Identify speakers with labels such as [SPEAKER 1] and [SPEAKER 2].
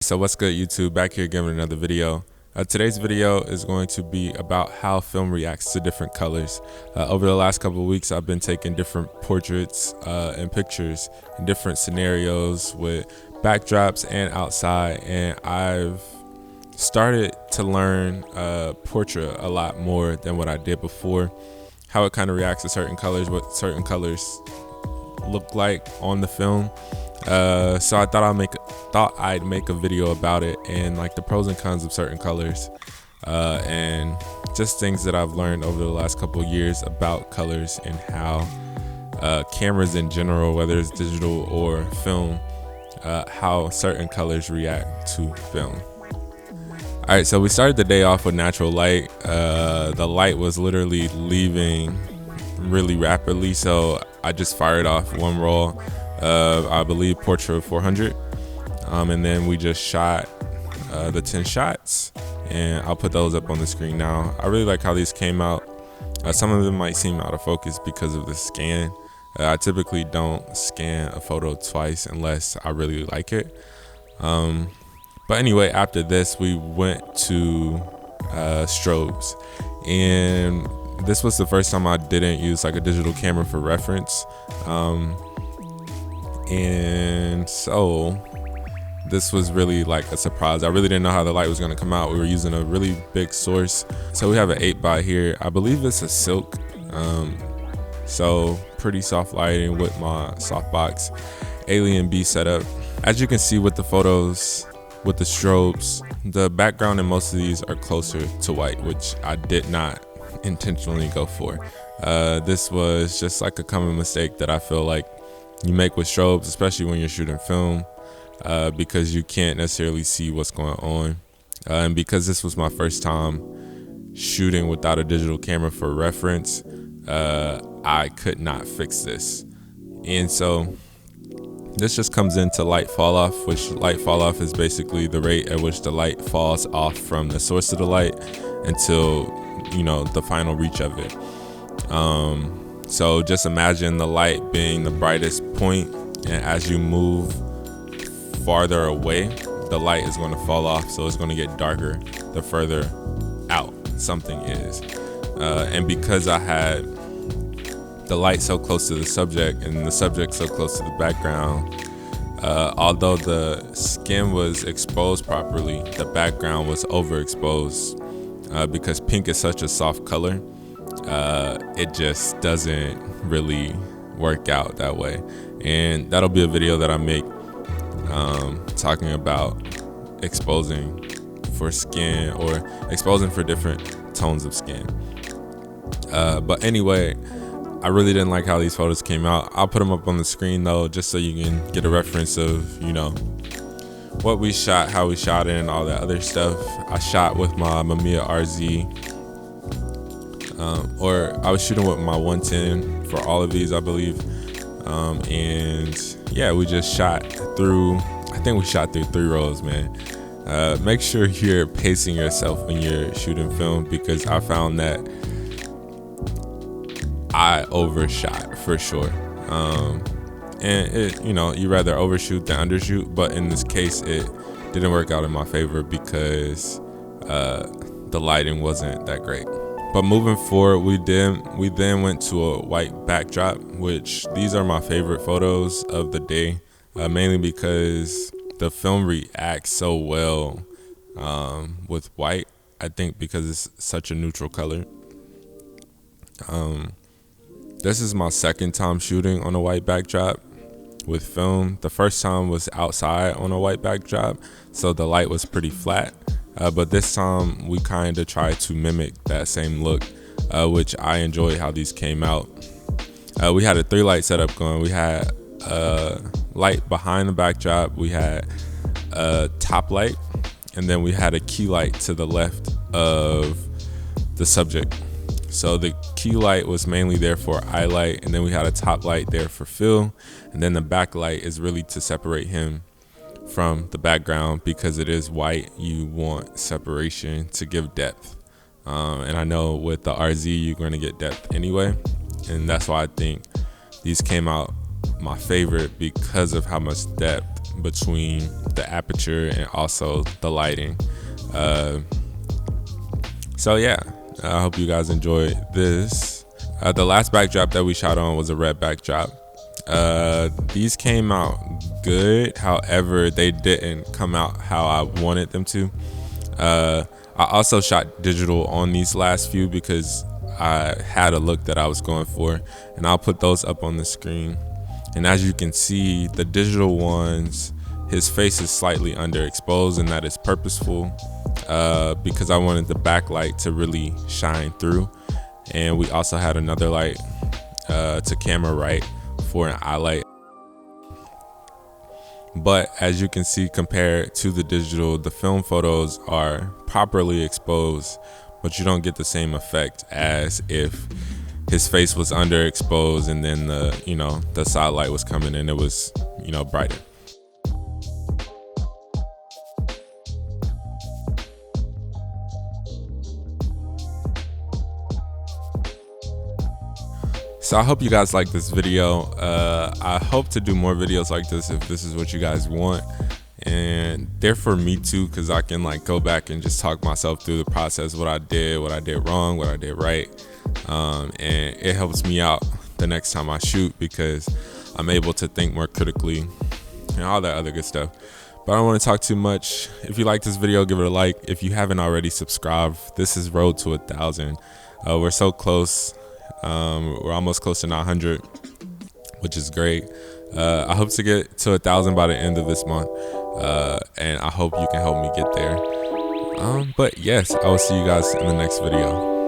[SPEAKER 1] So what's good, YouTube? Back here giving another video. Today's video is going to be about how film reacts to different colors. Over the last couple of weeks, I've been taking different portraits and pictures in different scenarios with backdrops and outside, and I've started to learn portrait a lot more than what I did before. How it kind of reacts to certain colors, what certain colors look like on the film. So I thought I'd make a video about it and like the pros and cons of certain colors, and just things that I've learned over the last couple of years about colors and how cameras in general, whether it's digital or film, how certain colors react to film. All right, so we started the day off with natural light. The light was literally leaving really rapidly, so I just fired off one roll of, I believe, Portrait 400, and then we just shot the 10 shots, and I'll put those up on the screen now. I really like how these came out. Some of them might seem out of focus because of the scan. I typically don't scan a photo twice unless I really like it. But anyway, after this we went to Strobes, and this was the first time I didn't use like a digital camera for reference. And so this was really like a surprise. I really didn't know how the light was going to come out. We were using a really big source. So we have an 8x here. I believe it's a silk. So pretty soft lighting with my softbox Alien B setup. As you can see with the photos, with the strobes, the background in most of these are closer to white, which I did not intentionally go for. This was just like a common mistake that I feel like you make with strobes, especially when you're shooting film, because you can't necessarily see what's going on. And because this was my first time shooting without a digital camera for reference, I could not fix this. And so this just comes into light fall off, which light fall off is basically the rate at which the light falls off from the source of the light until, you know, the final reach of it. So just imagine the light being the brightest point, and as you move farther away, the light is going to fall off, so it's going to get darker the further out something is. And because I had the light so close to the subject and the subject so close to the background, although the skin was exposed properly, the background was overexposed, because pink is such a soft color. It just doesn't really work out that way, and that'll be a video that I make talking about exposing for skin or exposing for different tones of skin. But anyway, I really didn't like how these photos came out. I'll put them up on the screen though, just so you can get a reference of, you know, what we shot, how we shot it, and all that other stuff. I shot with my Mamiya RZ, or I was shooting with my 110 for all of these, I believe. And yeah, we just shot through, I think we shot through 3 rolls, man. Make sure you're pacing yourself when you're shooting film, because I found that I overshot for sure. And it, you know, you rather overshoot than undershoot, but in this case it didn't work out in my favor because the lighting wasn't that great. But moving forward, we then went to a white backdrop, which these are my favorite photos of the day, mainly because the film reacts so well with white. I think because it's such a neutral color. This is my second time shooting on a white backdrop with film. The first time was outside on a white backdrop, so the light was pretty flat. But this time we kind of tried to mimic that same look, which I enjoyed how these came out. We had a 3 light setup going. We had light behind the backdrop, we had a top light, and then we had a key light to the left of the subject. So the key light was mainly there for eye light, and then we had a top light there for fill, and then the back light is really to separate him from the background. Because it is white, you want separation to give depth, and I know with the RZ you're going to get depth anyway, and that's why I think these came out my favorite, because of how much depth between the aperture and also the lighting. So yeah, I hope you guys enjoyed this. The last backdrop that we shot on was a red backdrop. These came out good, however they didn't come out how I wanted them to. I also shot digital on these last few because I had a look that I was going for, and I'll put those up on the screen. And as you can see, the digital ones, his face is slightly underexposed, and that is purposeful because I wanted the backlight to really shine through. And we also had another light to camera right for an eye light. But as you can see, compared to the digital, the film photos are properly exposed, but you don't get the same effect as if his face was underexposed and then the side light was coming and it was, brighter. So I hope you guys like this video. I hope to do more videos like this if this is what you guys want. And they're for me too, because I can go back and just talk myself through the process, what I did wrong, what I did right. And it helps me out the next time I shoot because I'm able to think more critically and all that other good stuff. But I don't want to talk too much. If you like this video, give it a like. If you haven't already, subscribe. This is road to 1,000. We're so close. We're almost close to 900, which is great. I hope to get to 1,000 by the end of this month, and I hope you can help me get there. But yes, I will see you guys in the next video.